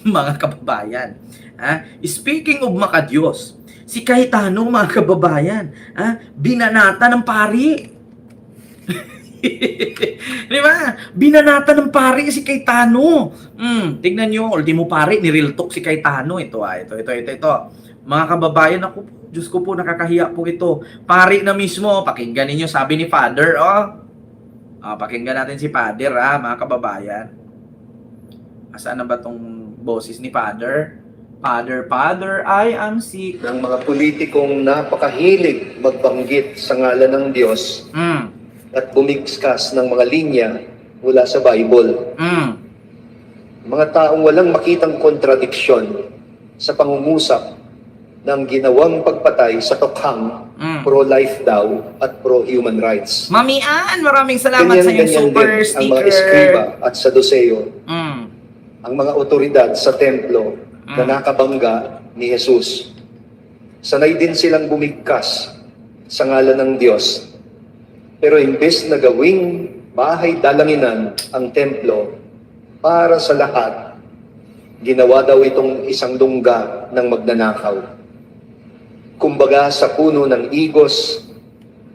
mga kababayan. Speaking of makadiyos, si Cayetano, mga kababayan, binanata ng pari. Di ba? Binanata ng pari si Cayetano. Tignan nyo, ultimo pari, nireal talk si Cayetano. Ito. Mga kababayan, ako po, Diyos ko po, nakakahiya po ito. Pari na mismo, pakinggan ninyo, sabi ni Father, pakinggan natin si Father, mga kababayan. Asaan na ba tong boses ni Father? Father, I am sick. Ng mga politikong napakahilig magbanggit sa ngalan ng Diyos at bumigskas ng mga linya mula sa Bible. Mga taong walang makitang kontradiksyon sa pangungusap ng ginawang pagpatay sa tokhang pro-life daw at pro-human rights. Mami Ann, maraming salamat sa iyong super din sticker. ang mga eskriba at saduseo, ang mga otoridad sa templo na nakabangga ni Jesus. Sanay din silang bumigkas sa ngalan ng Diyos. Pero imbes na gawing bahay dalanginan ang templo para sa lahat, ginawa daw itong isang lungga ng magnanakaw. Kumbaga sa puno ng igos,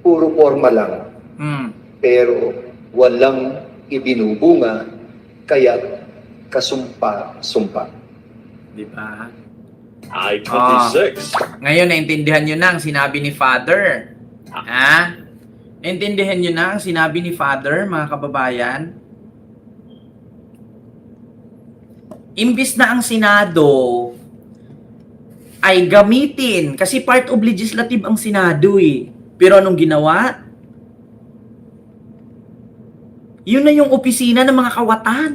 puro forma lang. Pero walang ibinubunga, kaya't kasumpa-sumpa. Di ba? I-26. Ngayon, naintindihan nyo na ang sinabi ni Father. Naintindihan nyo na ang sinabi ni Father, mga kababayan? Imbis na ang Senado ay gamitin, kasi part of legislative ang Senado Pero anong ginawa? Yun na yung opisina ng mga kawatan.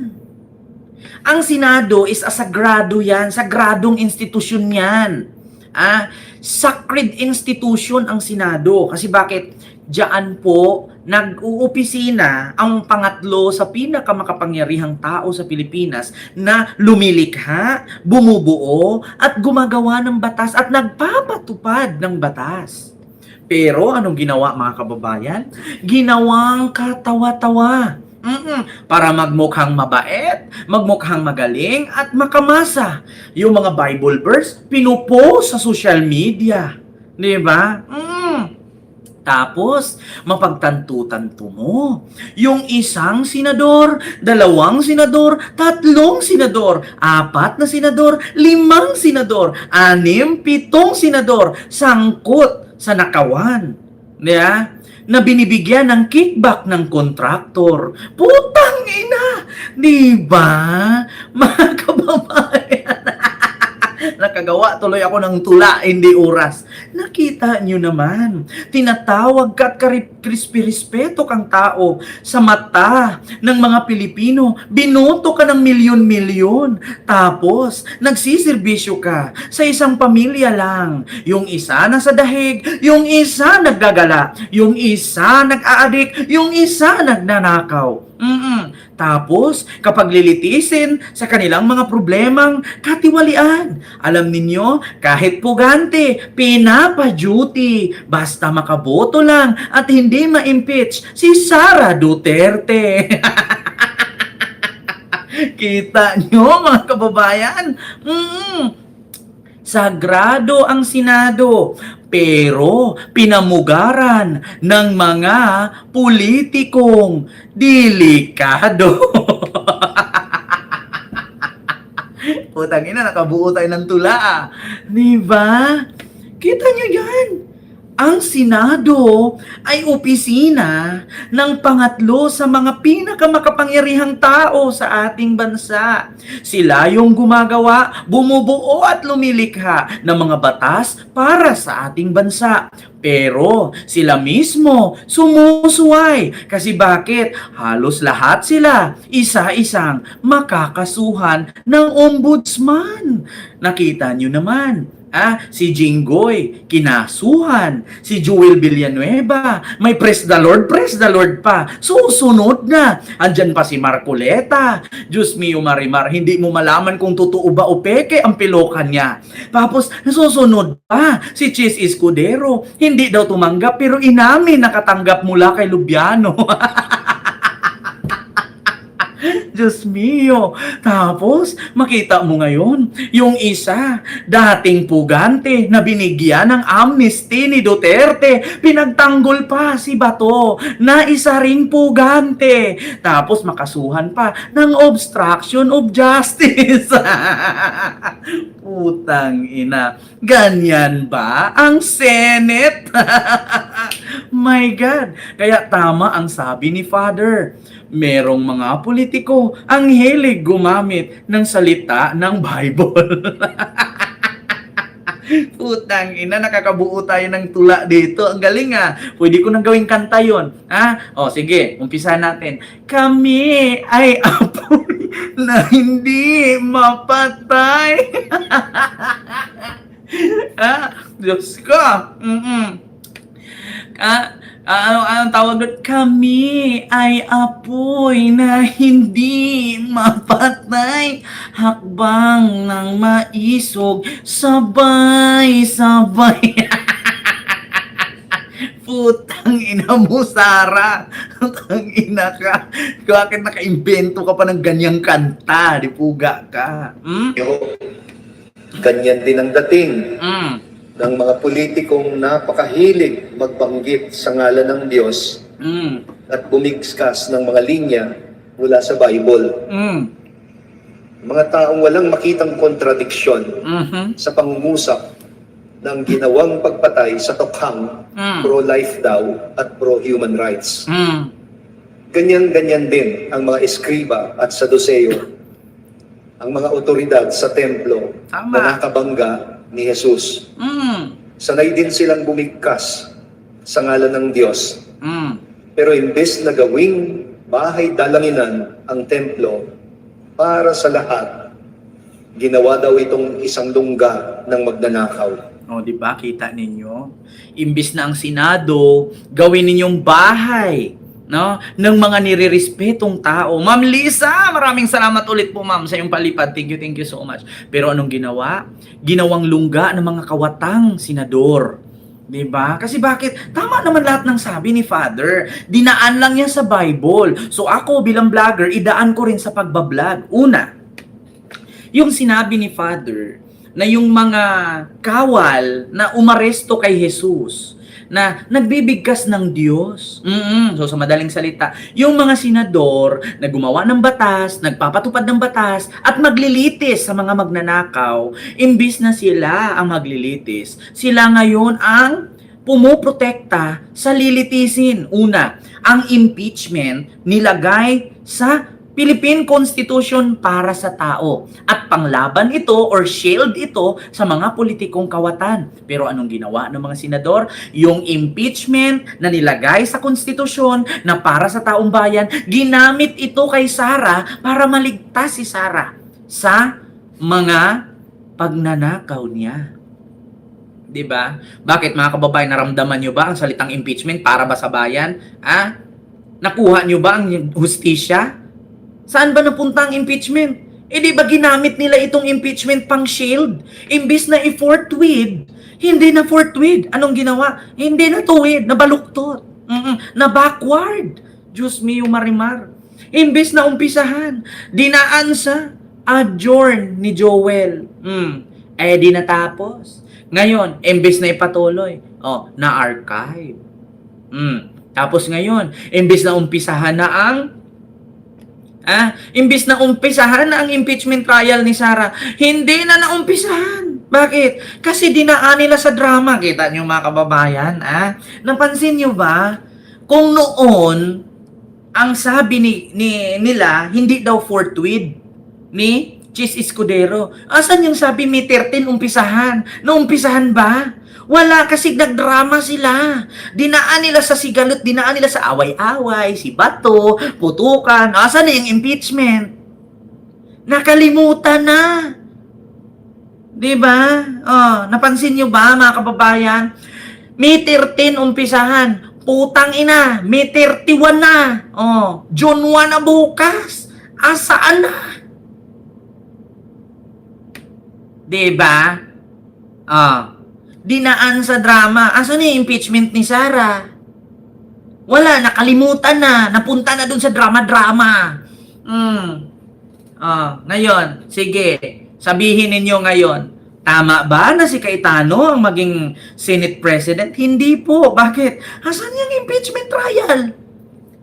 Ang Senado is a sagrado yan, sagradong institusyon yan. Sacred institution ang Senado. Kasi bakit? Diyan po nag-uupisina ang pangatlo sa pinakamakapangyarihang tao sa Pilipinas na lumilikha, bumubuo, at gumagawa ng batas at nagpapatupad ng batas. Pero anong ginawa, mga kababayan? Ginawang katawa-tawa. Para magmukhang mabait, magmukhang magaling, at makamasa. Yung mga Bible verse, pinupost sa social media. Di ba? Tapos, mapagtanto-tanto mo. Yung isang senador, dalawang senador, tatlong senador, apat na senador, limang senador, anim, pitong senador, sangkot sa nakawan. Diba? Na binibigyan ng kickback ng kontraktor. Putang ina! Diba? Mga kababayan. Nakagawa tuloy ako ng tula, hindi oras. Nakita nyo naman, tinatawag ka at krispy-respeto kang tao sa mata ng mga Pilipino. Binoto ka ng milyon-milyon. Tapos, nagsisirbisyo ka sa isang pamilya lang. Yung isa nasa dahig, yung isa naggagala, yung isa nag-aadik, yung isa nagnanakaw. Tapos, kapag lilitisin sa kanilang mga problemang katiwalian, alam ninyo, kahit pugante, pinapa-duty, basta makaboto lang at hindi ma-impeach si Sara Duterte. Kita nyo, mga kababayan? Sagrado ang Senado, pero pinamugaran ng mga politikong delikado. Putang ina, nakabuo tayo ng tula. Diba? Kita nyo yan? Ang Senado ay opisina ng pangatlo sa mga pinakamakapangyarihang tao sa ating bansa. Sila yung gumagawa, bumubuo at lumilikha ng mga batas para sa ating bansa. Pero sila mismo sumusuway. Kasi bakit? Halos lahat sila isa-isang makakasuhan ng ombudsman. Nakita nyo naman. Si Jinggoy, kinasuhan. Si Jewel Villanueva, may praise the Lord pa. Susunod na. Andyan pa si Marcoleta. Diyos mio, Marimar, hindi mo malaman kung totoo ba o peke ang pilokan niya. Tapos, susunod pa si Chis Escudero. Hindi daw tumanggap, pero inamin nakatanggap mula kay Lubiano. Diyos mio. Tapos, makita mo ngayon, yung isa, dating pugante na binigyan ng amnesty ni Duterte, pinagtanggol pa si Bato na isa ring pugante. Tapos, makasuhan pa ng obstruction of justice. Putang ina. Ganyan ba ang Senate? My God. Kaya tama ang sabi ni Father. Merong mga politiko ang hilig gumamit ng salita ng Bible. Putang ina, nakakabuo tayo ng tula dito. Ang galing ah. Pwede ko nang gawing kanta yun. Ha? O sige, umpisa natin. Kami ay apoy na hindi mapatay. Diyos ko. Anong tawag doon? Kami ay apoy na hindi mapatay. Hakbang ng maisog, sabay-sabay. Putang ina mo, Sara. Putang ina ka. Bakit naka-invento ka pa ng ganyang kanta? Di puga ka. Ganyan din ang dating ng mga politikong napakahilig magbanggit sa ngalan ng Diyos at bumigskas ng mga linya mula sa Bible. Mga taong walang makitang kontradiksyon sa pangungusap ng ginawang pagpatay sa tokhang pro-life daw at pro-human rights. Ganyan-ganyan din ang mga eskriba at saduseyo, ang mga otoridad sa templo na nakabangga ni Jesus. Sanay din silang bumigkas sa ngalan ng Diyos. Pero imbes na gawing bahay dalanginan ang templo para sa lahat, ginawa daw itong isang lungga ng magnanakaw. O, di ba? Kita ninyo? Imbis na ang Senado, gawin ninyong bahay, no, ng mga nirerespetong tao. Ma'am Lisa, maraming salamat ulit po, ma'am, sa iyong palipad. Thank you so much. Pero anong ginawa? Ginawang lungga ng mga kawatang senador. Diba? Kasi bakit? Tama naman lahat ng sabi ni Father. Dinaan lang niya sa Bible. So ako bilang vlogger, idaan ko rin sa pagbablog. Una, yung sinabi ni Father na yung mga kawal na umaresto kay Jesus, na nagbibigkas ng Diyos. So sa madaling salita, yung mga senador na gumawa ng batas, nagpapatupad ng batas, at maglilitis sa mga magnanakaw, imbis na sila ang maglilitis, sila ngayon ang pumuprotekta sa lilitisin. Una, ang impeachment nilagay sa Philippine Constitution para sa tao. At panglaban ito or shield ito sa mga politikong kawatan. Pero anong ginawa ng mga senador? Yung impeachment na nilagay sa konstitusyon na para sa taong bayan, ginamit ito kay Sara para maligtas si Sara sa mga pagnanakaw niya. 'Di ba? Bakit mga kababayan, naramdaman niyo ba ang salitang impeachment para ba sa bayan? Nakuha niyo ba ang hustisya? Saan ba napunta ang impeachment? Di ba ginamit nila itong impeachment pang shield? Imbis na i-forthwith, hindi na forthwith. Anong ginawa? Hindi na tuwid, nabaluktot. Na backward. Diyos mio marimar. Imbis na umpisahan, dinaan sa adjourn ni Joel. Di natapos. Ngayon, imbis na ipatuloy, na-archive. Tapos ngayon, imbis na umpisahan na imbis na umpisahan na ang impeachment trial ni Sara, hindi na naumpisahan. Bakit? Kasi dinaan nila sa drama. Kita nyo mga kababayan, Napansin nyo ba? Kung noon, ang sabi nila, hindi daw forthwith ni Chis Escudero. Asan yung sabi may 13 umpisahan? Naumpisahan ba? Wala, kasi nagdrama sila. Dinaan nila sa sigalot, dinaan nila sa away-away, si Bato, putukan. Asan na yung impeachment? Nakalimutan na. Diba? Napansin nyo ba, mga kababayan? May 13 umpisahan. Putang ina, may 31 na. June 1 na bukas. Asaan na? Diba? Dinaan sa drama. Asan yung impeachment ni Sara? Wala, nakalimutan na. Napunta na dun sa drama-drama. Ngayon, sige, sabihin ninyo ngayon, tama ba na si Cayetano ang maging Senate President? Hindi po. Bakit? Asan yung impeachment trial?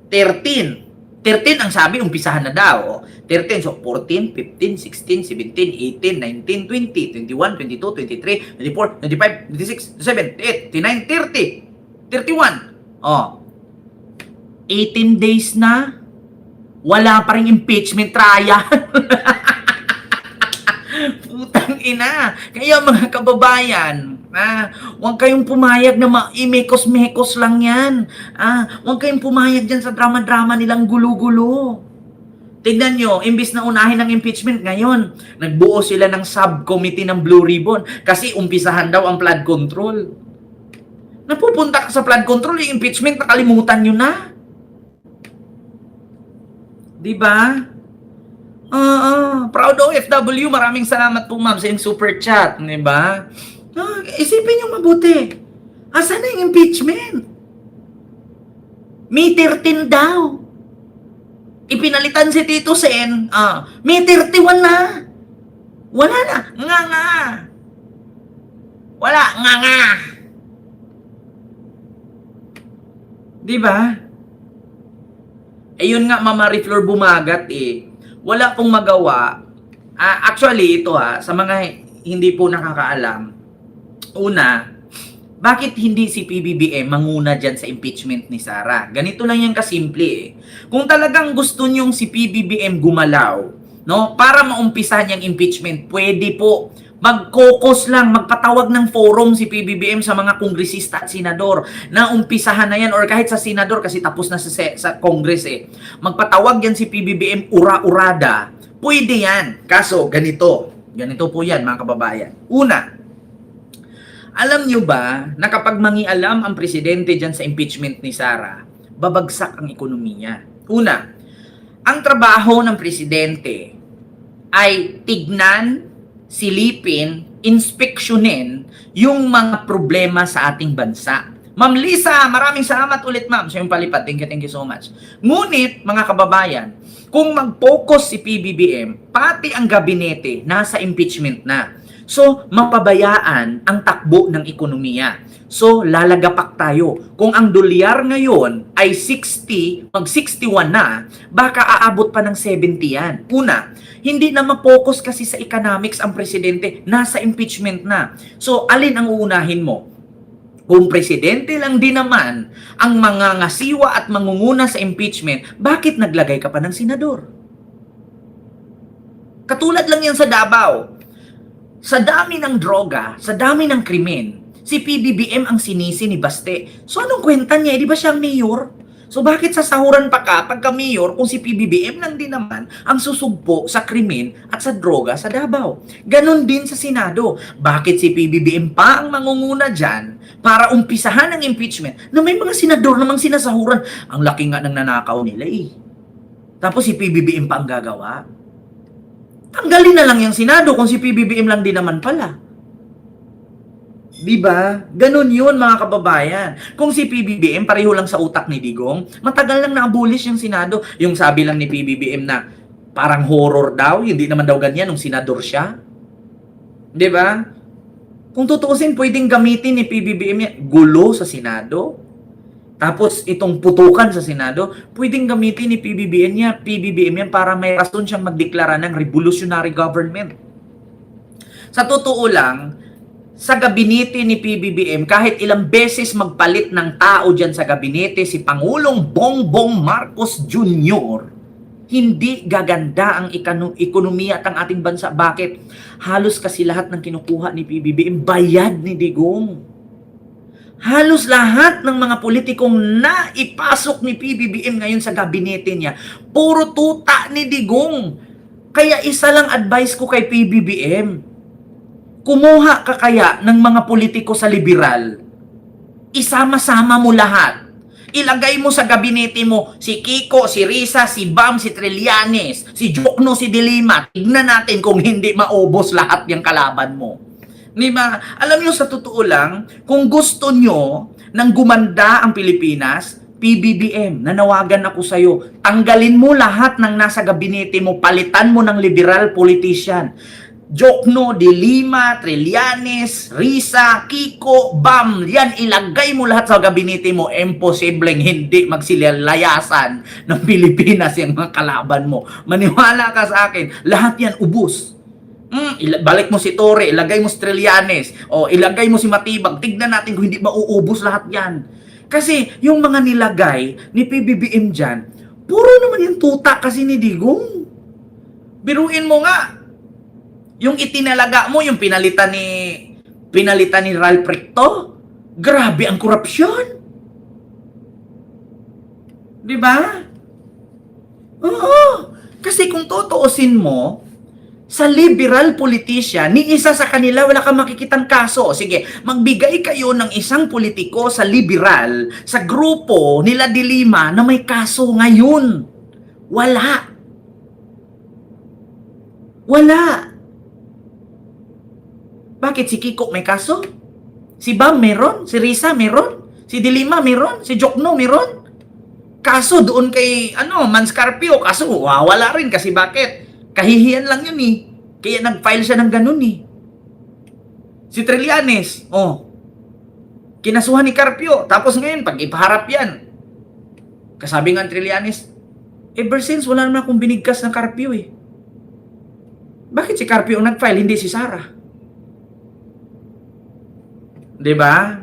13. 13 ang sabi, umpisahan na daw. 13, so 14, 15, 16, 17, 18, 19, 20, 21, 22, 23, 24, 25, 26, 27, 28, 29, 30, 31. 18 days na, wala pa rin impeachment trial. Putang ina. Kaya mga kababayan, huwag kayong pumayag na imekos-mekos lang yan. Huwag kayong pumayag dyan sa drama-drama nilang gulo-gulo. Tignan nyo, imbis na unahin ng impeachment ngayon, nagbuo sila ng subcommittee ng Blue Ribbon kasi umpisahan daw ang flood control. Napupunta ka sa flood control, yung impeachment, nakalimutan nyo na. Diba? Proud OFW, maraming salamat po ma'am sa yung super chat, diba? Isipin nyo mabuti. Asan na yung impeachment? May 13 daw. Ipinalitan si Tito Sen, May 31 na. Wala na. Nga. Wala. Nga. Diba? Ayun nga, Mama Reflor bumagat Wala pong magawa. Actually, ito sa mga hindi po nakakaalam. Una, bakit hindi si PBBM manguna dyan sa impeachment ni Sara? Ganito lang yan kasimple Kung talagang gusto nyong si PBBM gumalaw, no, para maumpisahan yung impeachment, pwede po mag-caucus lang, magpatawag ng forum si PBBM sa mga kongresista at senador na umpisahan na yan, or kahit sa senador kasi tapos na sa Congress magpatawag yan si PBBM ura-urada, pwede yan. Kaso ganito po yan mga kababayan. Una, alam nyo ba na kapag mangialam ang presidente dyan sa impeachment ni Sara, babagsak ang ekonomiya? Una, ang trabaho ng presidente ay tignan, silipin, inspeksyonin yung mga problema sa ating bansa. Ma'am Lisa, maraming salamat ulit ma'am sa iyong palipat. Thank you so much. Ngunit, mga kababayan, kung mag-focus si PBBM, pati ang gabinete nasa impeachment na. So, mapabayaan ang takbo ng ekonomiya. So, lalagapak tayo. Kung ang dolyar ngayon ay 60, mag-61 na, baka aabot pa ng 70 yan. Una, hindi na ma-focus kasi sa economics ang presidente, nasa impeachment na. So, alin ang uunahin mo? Kung presidente lang din naman ang mga ngasiwa at mangunguna sa impeachment, bakit naglagay ka pa ng senador? Katulad lang yan sa Davao. Sa dami ng droga, sa dami ng krimen, si PBBM ang sinisi ni Baste. So anong kwenta niya? Di ba siyang mayor? So bakit sasahuran pa ka pagka mayor kung si PBBM lang din naman ang susugpo sa krimen at sa droga sa Davao? Ganon din sa Senado. Bakit si PBBM pa ang mangunguna dyan para umpisahan ng impeachment na may mga senador namang sinasahuran? Ang laki nga ng nanakaw nila Tapos si PBBM pa ang gagawa. Tanggalin na lang yung Senado kung si PBBM lang din naman pala. Diba? Ganun yun mga kababayan. Kung si PBBM pareho lang sa utak ni Digong, matagal lang na-abolish yung Senado. Yung sabi lang ni PBBM na parang horror daw, hindi naman daw ganyan nung senador siya. Diba? Kung tutuusin, pwedeng gamitin ni PBBM yan, gulo sa Senado. Tapos itong putukan sa Senado, pwedeng gamitin ni PBBM yan para may rason siyang magdeklara ng revolutionary government. Sa totoo lang, sa gabinete ni PBBM, kahit ilang beses magpalit ng tao dyan sa gabinete, si Pangulong Bongbong Marcos Jr., hindi gaganda ang ekonomiya at ang ating bansa. Bakit? Halos kasi lahat ng kinukuha ni PBBM, bayad ni Digong. Halos lahat ng mga politikong naipasok ni PBBM ngayon sa gabinete niya, puro tuta ni Digong. Kaya isa lang advice ko kay PBBM, kumuha ka kaya ng mga politiko sa liberal, isama-sama mo lahat. Ilagay mo sa gabinete mo si Kiko, si Risa, si Bam, si Trillanes, si Jokno, si Dilima. Tignan natin kung hindi maubos lahat yung kalaban mo. Diba? Alam nyo, sa totoo lang, kung gusto nyo nang gumanda ang Pilipinas, PBBM, nanawagan ako sa'yo, tanggalin mo lahat ng nasa gabinete mo, palitan mo ng liberal politician. Jokno, De Lima, Trillanes, Risa, Kiko, Bam, yan, ilagay mo lahat sa gabinete mo, imposibleng hindi magsilalayasan ng Pilipinas yung mga kalaban mo. Maniwala ka sa akin, lahat yan ubus. Balik mo si Torre, ilagay mo si Trillanes, o ilagay mo si Matibag, tignan natin kung hindi mauubos lahat yan. Kasi yung mga nilagay ni PBBM dyan, puro naman yung tuta kasi ni Digong. Biruin mo nga, yung itinalaga mo, yung pinalitan ni Ralph Recto, grabe ang korupsyon. Di ba? Oo. Kasi kung tutuusin mo, sa liberal politician, ni isa sa kanila wala kang makikitang kaso. Sige, magbigay kayo ng isang politiko sa liberal, sa grupo nila De Lima na may kaso ngayon. Wala. Wala. Bakit si Kiko may kaso? Si Bam meron? Si Risa meron? Si De Lima meron? Si Jokno meron? Kaso doon kay Manscarpio, kaso wala rin kasi bakit? Kahihiyan lang yun eh. Kaya nag-file siya ng ganun eh. Si Trillanes, kinasuhan ni Carpio. Tapos ngayon, pag ipaharap yan, kasabi nga ng Trillanes, ever since wala naman akong binigkas ng Carpio eh. Bakit si Carpio ang nag-file, hindi si Sara? Diba?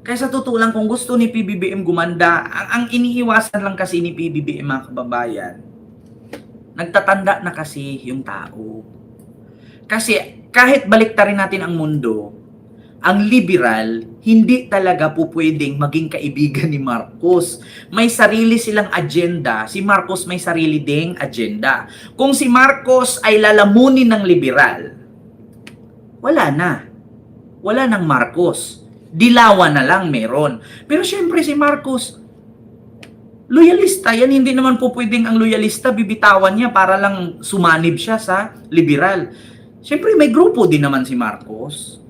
Kaya sa totoo lang, kung gusto ni PBBM gumanda, ang iniiwasan lang kasi ni PBBM, mga kababayan, nagtatanda na kasi yung tao. Kasi kahit baliktarin natin ang mundo, ang liberal, hindi talaga po pwedeng maging kaibigan ni Marcos. May sarili silang agenda. Si Marcos may sarili ding agenda. Kung si Marcos ay lalamunin ng liberal, wala na. Wala nang Marcos. Dilawan na lang meron. Pero syempre si Marcos, loyalista yan, hindi naman po pwedeng ang loyalista bibitawan niya para lang sumanib siya sa liberal. Siyempre may grupo din naman si Marcos.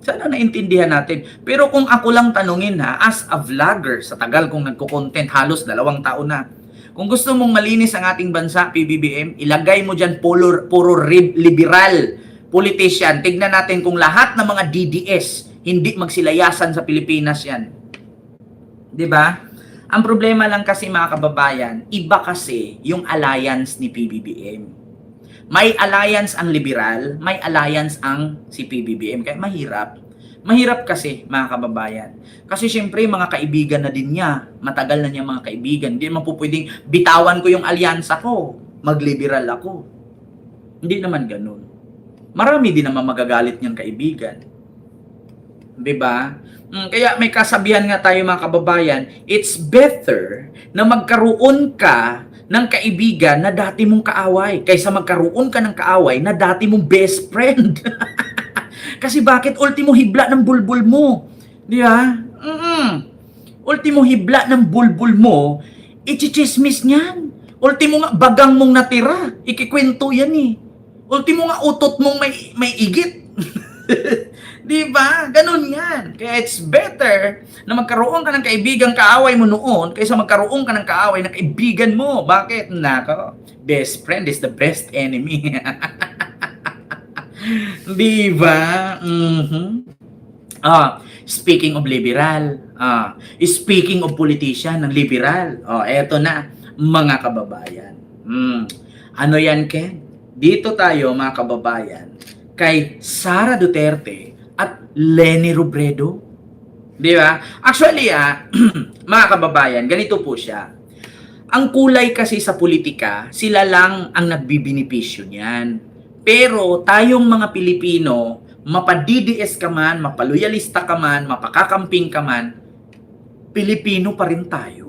Sana naintindihan natin. Pero kung ako lang tanungin as a vlogger, sa tagal kong nagko-content, halos 2 taon na. Kung gusto mong malinis ang ating bansa, PBBM, ilagay mo dyan puro liberal politician. Tignan natin kung lahat ng mga DDS hindi magsilayasan sa Pilipinas yan. 'Di ba? Ang problema lang kasi mga kababayan, iba kasi yung alliance ni PBBM. May alliance ang liberal, may alliance ang si PBBM. Kaya mahirap. Mahirap kasi mga kababayan. Kasi syempre mga kaibigan na din niya. Matagal na niya mga kaibigan. Hindi naman po pwedeng bitawan ko yung alyansa ko. Mag-liberal ako. Hindi naman ganun. Marami din naman magagalit niyang kaibigan. 'Di ba? Kaya may kasabihan nga tayo mga kababayan, it's better na magkaroon ka ng kaibigan na dati mong kaaway kaysa magkaroon ka ng kaaway na dati mong best friend. Kasi bakit ultimo hibla ng bulbul mo? Di ba? Ultimo hibla ng bulbul mo, ichichismis niyan. Ultimo nga bagang mong natira, ikikwento yan eh. Ultimo nga utot mong may igit. Di ba? Ganun yan. Kaya it's better na magkaroon ka ng kaibigang kaaway mo noon kaysa magkaroon ka ng kaaway na kaibigan mo. Bakit? Nako, best friend is the best enemy. Di ba? Speaking of liberal, speaking of politician ng liberal, eto na, mga kababayan. Ano yan, Ken? Dito tayo, mga kababayan, kay Sara Duterte at Leni Robredo. Di ba? Actually, mga kababayan, ganito po siya. Ang kulay kasi sa politika, sila lang ang nagbibinipisyo niyan. Pero tayong mga Pilipino, mapa-DDS ka man, mapaloyalista ka man, mapakakamping ka man, Pilipino pa rin tayo.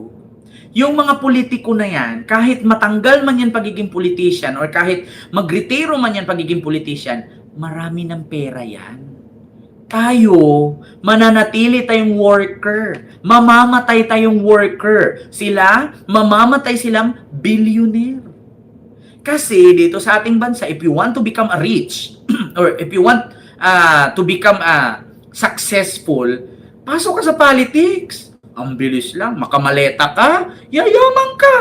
Yung mga politiko na yan, kahit matanggal man yan pagiging politician or kahit magretiro man yan pagiging politician, marami ng pera yan. Tayo, mananatili tayong worker. Mamamatay tayong worker. Sila, mamamatay silang billionaire. Kasi dito sa ating bansa, if you want to become a rich, or if you want to become successful, pasok ka sa politics. Ang bilis lang. Makamaleta ka, yayaman ka.